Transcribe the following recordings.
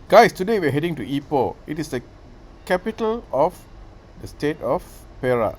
Guys, today we're heading to Ipoh. It is the capital of the state of Perak.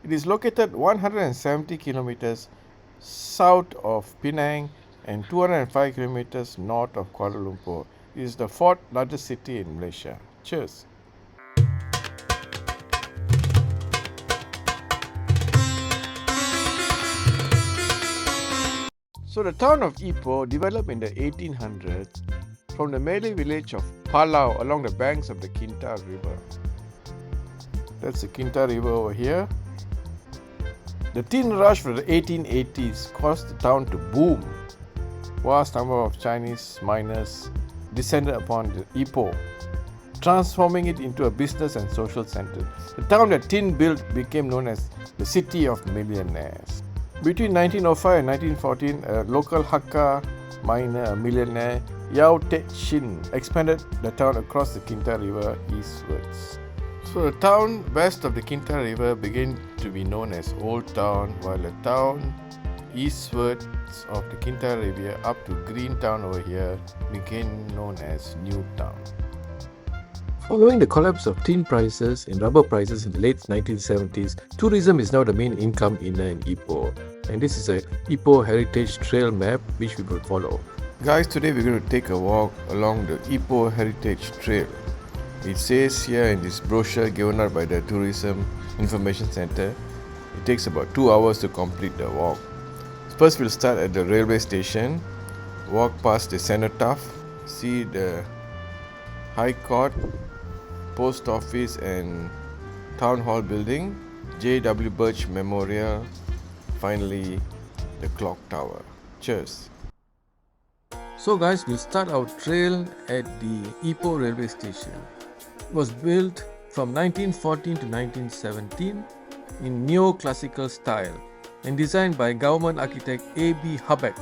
It is located 170 kilometers south of Penang and 205 kilometers north of Kuala Lumpur. It is the fourth largest city in Malaysia. Cheers. So the town of Ipoh developed in the 1800s from the Malay village of Palau along the banks of the Kinta River. That's the Kinta River over here. The tin rush of the 1880s caused the town to boom. Vast number of Chinese miners descended upon the Ipoh, transforming it into a business and social center. The town that tin built became known as the City of Millionaires. Between 1905 and 1914, a local Hakka miner, a millionaire, Yao Tet Shin, expanded the town across the Kinta River eastwards. So the town west of the Kinta River began to be known as Old Town, while the town eastwards of the Kinta River up to Green Town over here became known as New Town. Following the collapse of tin prices and rubber prices in the late 1970s, tourism is now the main income earner in Ipoh. And this is a Ipoh Heritage Trail map which we will follow. Guys, today we're going to take a walk along the Ipoh Heritage Trail. It says here in this brochure given out by the Tourism Information Center, it takes about 2 hours to complete the walk. First we'll start at the railway station, walk past the cenotaph, see the High Court, Post Office and Town Hall building, J.W. Birch Memorial, finally the clock tower. Cheers. So guys, we'll start our trail at the Ipoh railway station. It was built from 1914 to 1917 in neoclassical style and designed by government architect A.B. Hubbard.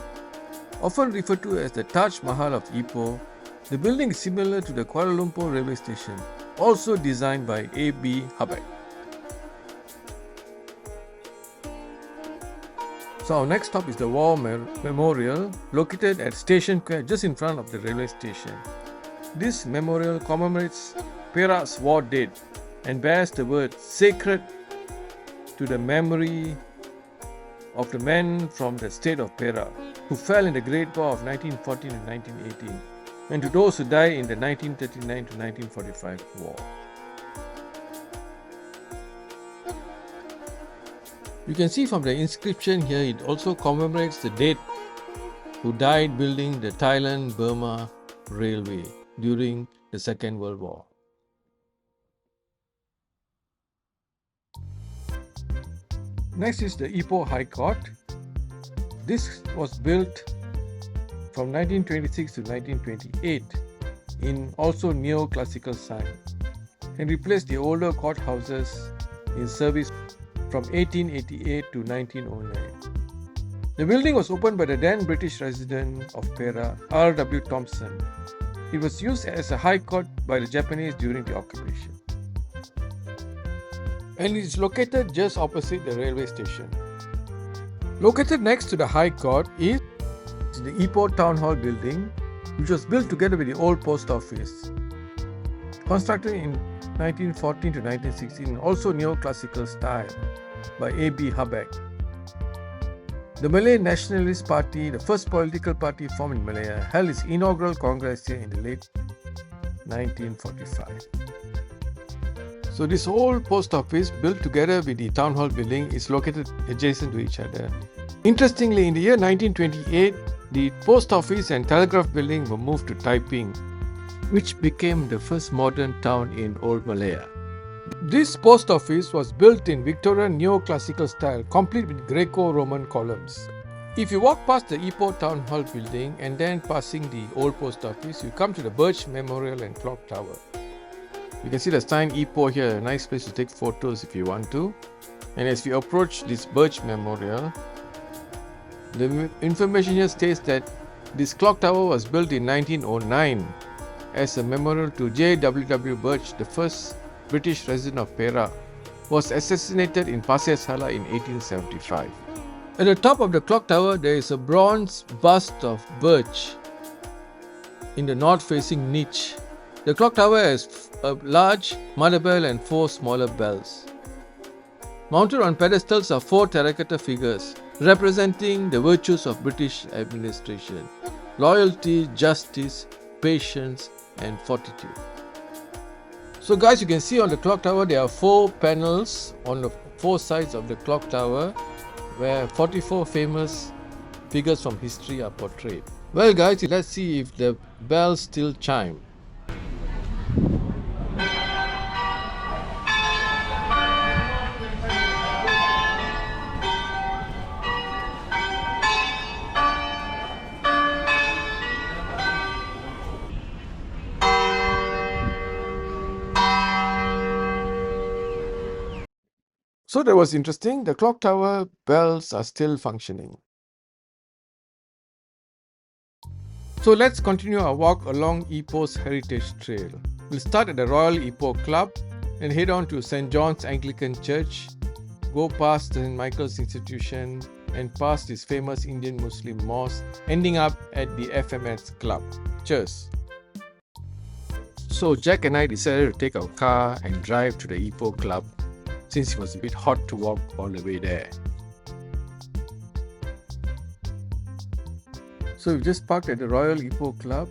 Often referred to as the Taj Mahal of Ipoh, the building is similar to the Kuala Lumpur railway station, also designed by A.B. Hubbard. So our next stop is the War Memorial, located at Station Square just in front of the railway station. This memorial commemorates Perak's war dead and bears the word "sacred" to the memory of the men from the state of Perak who fell in the Great War of 1914 and 1918, and to those who died in the 1939 to 1945 war. You can see from the inscription here, it also commemorates the dead who died building the Thailand-Burma Railway during the Second World War. Next is the Ipoh High Court. This was built from 1926 to 1928 in also neoclassical style and replaced the older courthouses in service from 1888 to 1909. The building was opened by the then British resident of Perak, R.W. Thompson. It was used as a high court by the Japanese during the occupation. And it is located just opposite the railway station. Located next to the High Court is the Ipoh Town Hall building, which was built together with the old post office. Constructed in 1914 to 1916, also neoclassical style, by A.B. Hubbard. The Malay Nationalist Party, the first political party formed in Malaya, held its inaugural congress here in the late 1945. So this whole post office, built together with the town hall building, is located adjacent to each other. Interestingly, in the year 1928, the post office and telegraph building were moved to Taiping, which became the first modern town in Old Malaya. This post office was built in Victorian neoclassical style, complete with Greco-Roman columns. If you walk past the Ipoh Town Hall building and then passing the old post office, you come to the Birch Memorial and Clock Tower. You can see the sign Ipoh here, a nice place to take photos if you want to. And as we approach this Birch Memorial, the information here states that this clock tower was built in 1909 as a memorial to J.W. Birch, the first British resident of Perak, was assassinated in Pasir Sala in 1875. At the top of the clock tower, there is a bronze bust of Birch in the north-facing niche The clock tower has a large mother bell and 4 smaller bells. Mounted on pedestals are 4 terracotta figures representing the virtues of British administration: loyalty, justice, patience, and fortitude. So guys, you can see on the clock tower there are 4 panels on the 4 sides of the clock tower where 44 famous figures from history are portrayed. Well guys, let's see if the bells still chime. So that was interesting. The clock tower bells are still functioning. So let's continue our walk along Ipoh's heritage trail. We'll start at the Royal Ipoh Club and head on to St. John's Anglican Church, go past St. Michael's Institution and past this famous Indian Muslim mosque, ending up at the FMS Club. Cheers! So Jack and I decided to take our car and drive to the Ipoh Club since it was a bit hot to walk all the way there. So we just parked at the Royal Ipoh Club.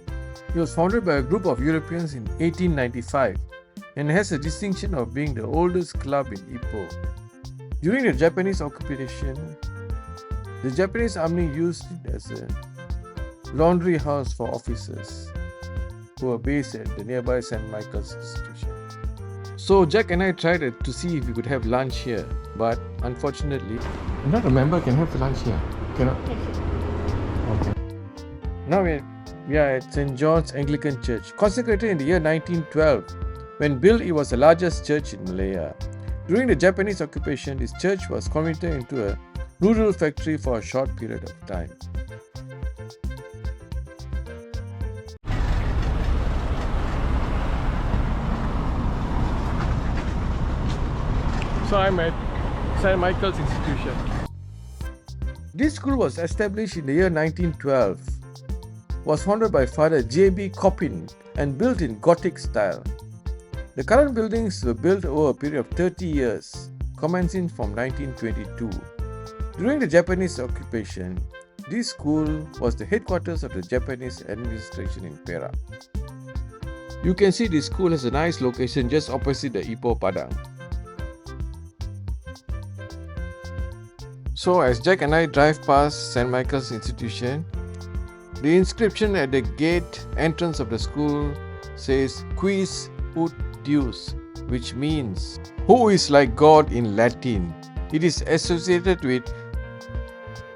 It was founded by a group of Europeans in 1895 and has a distinction of being the oldest club in Ipoh. During the Japanese occupation, the Japanese army used it as a laundry house for officers who were based at the nearby St. Michael's Institution. So Jack and I tried to see if we could have lunch here, but unfortunately, not a member can have lunch here. Cannot. Okay. Now we are at St. John's Anglican Church, consecrated in the year 1912. When built, it was the largest church in Malaya. During the Japanese occupation, this church was converted into a noodle factory for a short period of time. So I'm at St. Michael's Institution. This school was established in the year 1912, was founded by Father J.B. Coppin and built in Gothic style. The current buildings were built over a period of 30 years, commencing from 1922. During the Japanese occupation, this school was the headquarters of the Japanese administration in Perak. You can see this school has a nice location just opposite the Ipoh Padang. So as Jack and I drive past St. Michael's Institution, the inscription at the gate entrance of the school says Quis ut Deus, which means who is like God in Latin. It is associated with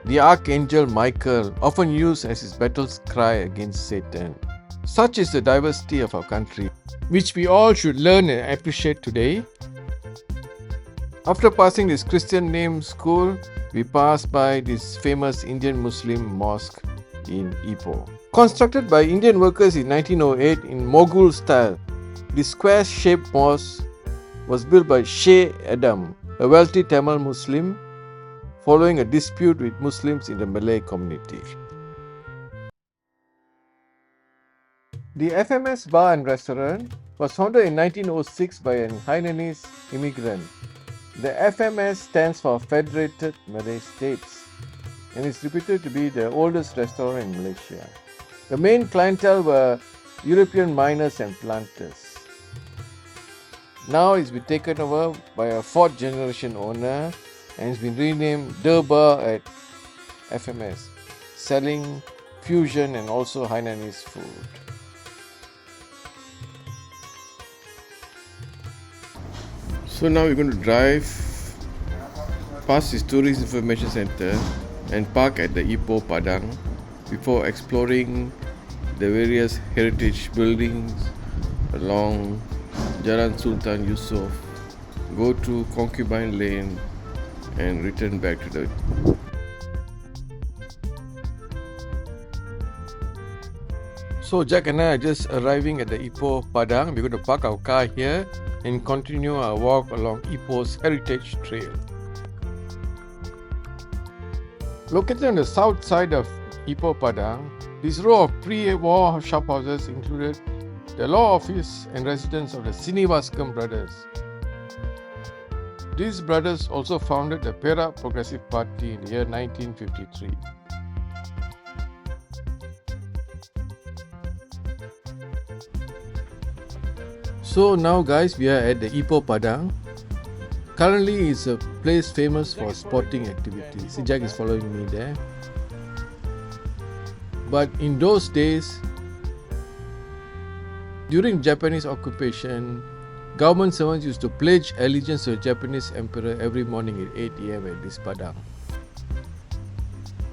the Archangel Michael, often used as his battle cry against Satan. Such is the diversity of our country, which we all should learn and appreciate today. After passing this Christian named school, we passed by this famous Indian Muslim mosque in Ipoh. Constructed by Indian workers in 1908 in Mughal style, this square-shaped mosque was built by Sheikh Adam, a wealthy Tamil Muslim, following a dispute with Muslims in the Malay community. The FMS Bar and Restaurant was founded in 1906 by an Hainanese immigrant. The FMS stands for Federated Malay States and is reputed to be the oldest restaurant in Malaysia. The main clientele were European miners and planters. Now it's been taken over by a 4th generation owner and it's been renamed The Bar at FMS, selling fusion and also Hainanese food. So now we're going to drive past this tourist information center and park at the Ipoh Padang before exploring the various heritage buildings along Jalan Sultan Yusof, go to Concubine Lane and return back to the So Jack and I are just arriving at the Ipoh Padang. We're going to park our car here and continue our walk along Ipoh's heritage trail. Located on the south side of Ipoh Padang, this row of pre-war shophouses included the law office and residence of the Srinivaskam brothers. These brothers also founded the Pera Progressive Party in the year 1953. So now guys, we are at the Ipoh Padang. Currently it's a place famous for sporting activities. See, Jack is following me there. But in those days, during Japanese occupation, government servants used to pledge allegiance to the Japanese emperor every morning at 8 a.m. at this Padang.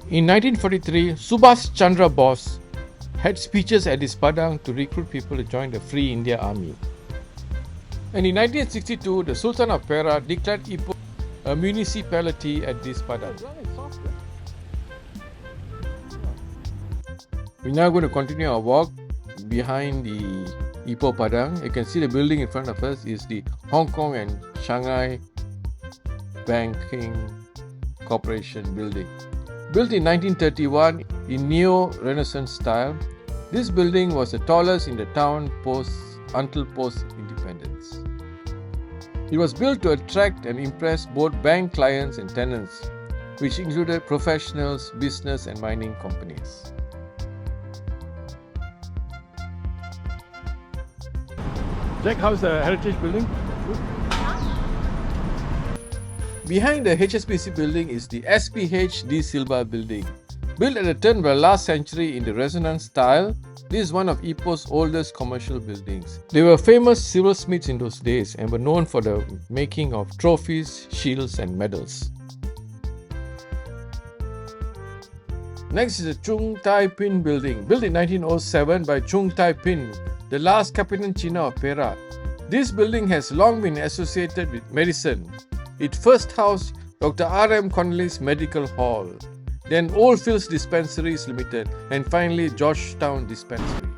In 1943, Subhash Chandra Bose had speeches at this Padang to recruit people to join the Free India Army. And in 1962, the Sultan of Perak declared Ipoh a municipality at this Padang. We're now going to continue our walk behind the Ipoh Padang. You can see the building in front of us is the Hong Kong and Shanghai Banking Corporation building. Built in 1931 in Neo-Renaissance style, this building was the tallest in the town until post-independence. It was built to attract and impress both bank clients and tenants, which included professionals, business and mining companies. Jack, how's the heritage building? Behind the HSBC building is the SPH De Silva building. Built at the turn of the last century in the Resonance style, this is one of Ipoh's oldest commercial buildings. They were famous silversmiths in those days and were known for the making of trophies, shields and medals. Next is the Chung Tai Pin building, built in 1907 by Chung Tai Pin, the last Capitan Cina of Perak. This building has long been associated with medicine. It first housed Dr. R.M. Connolly's Medical Hall, then Oldfields Dispensaries Limited, and finally Georgetown Dispensary.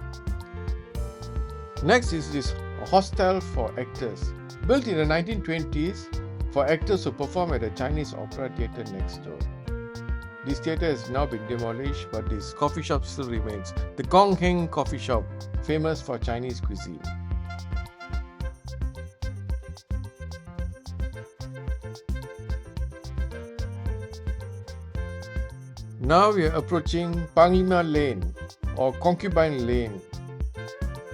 Next is this hostel for actors, built in the 1920s for actors who perform at the Chinese Opera Theatre next door. This theatre has now been demolished, but this coffee shop still remains. The Gong Heng Coffee Shop, famous for Chinese cuisine. Now we are approaching Panglima Lane or Concubine Lane.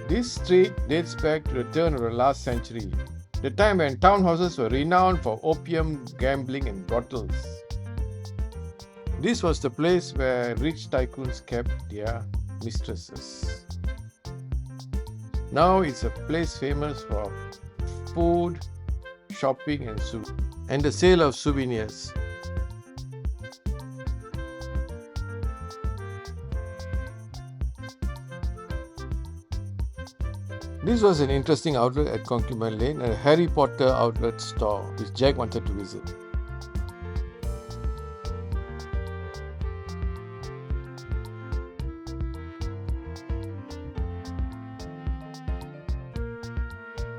This street dates back to the turn of the last century, the time when townhouses were renowned for opium, gambling and brothels. This was the place where rich tycoons kept their mistresses. Now it's a place famous for food, shopping and the sale of souvenirs. This was an interesting outlet at Concubine Lane, a Harry Potter outlet store which Jack wanted to visit.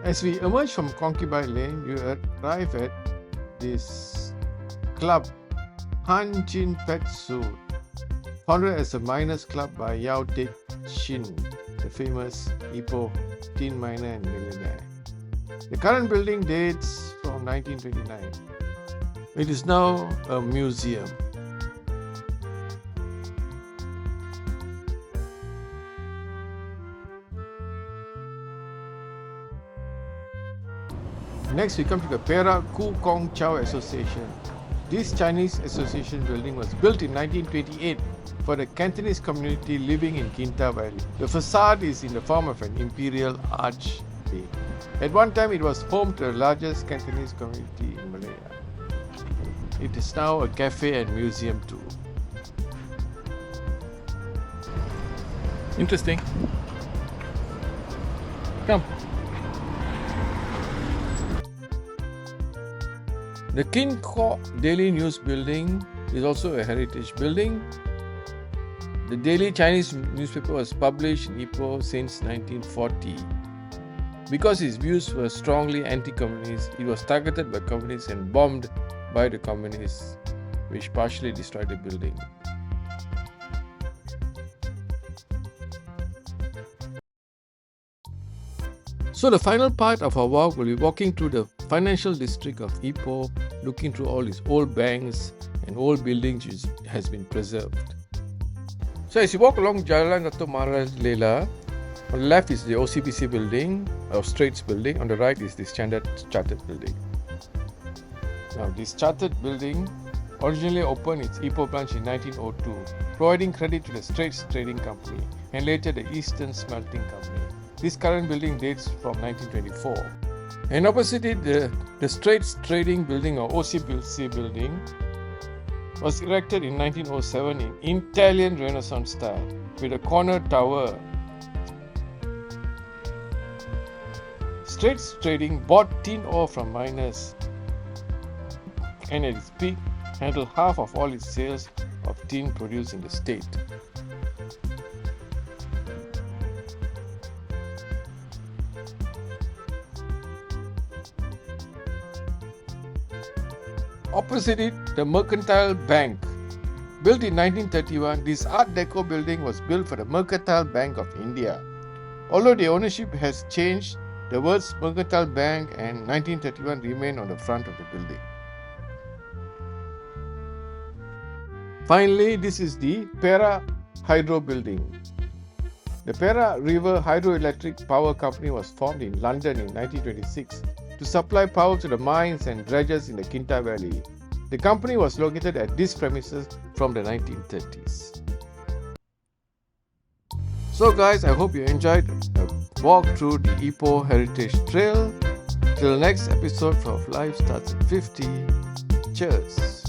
As we emerge from Concubine Lane, you arrive at this club, Han Chin Pet Suit, founded as a miners' club by Yao Tek Shin, the famous Ipoh tin miner and millionaire. The current building dates from 1929. It is now a museum. Next, we come to the Perak Ku Kong Chow Association. This Chinese association building was built in 1928 for the Cantonese community living in Kinta Valley. The facade is in the form of an imperial archway. At one time, it was home to the largest Cantonese community in Malaya. It is now a cafe and museum too. Interesting. Come. The Kin Kok Daily News building is also a heritage building. The daily Chinese newspaper was published in Ipoh since 1940. Because its views were strongly anti-communist, it was targeted by communists and bombed by the communists, which partially destroyed the building. So the final part of our walk will be walking through the financial district of Ipoh, looking through all these old banks and old buildings which has been preserved. So as you walk along Jalan Dato' Lela, on the left is the OCBC building, or Straits building. On the right is the Standard Chartered building. Now this Chartered building originally opened its Ipoh branch in 1902, providing credit to the Straits Trading Company and later the Eastern Smelting Company. This current building dates from 1924. And opposite it, the Straits Trading Building or OCBC building was erected in 1907 in Italian Renaissance style with a corner tower. Straits Trading bought tin ore from miners and at its peak handled half of all its sales of tin produced in the state. Opposite it, the Mercantile Bank. Built in 1931, this Art Deco building was built for the Mercantile Bank of India. Although the ownership has changed, the words Mercantile Bank and 1931 remain on the front of the building. Finally, this is the Perak Hydro building. The Perak River Hydroelectric Power Company was formed in London in 1926 to supply power to the mines and dredges in the Kinta Valley. The company was located at these premises from the 1930s. So guys, I hope you enjoyed a walk through the Ipoh Heritage Trail. Till the next episode of Life Starts at 50. Cheers!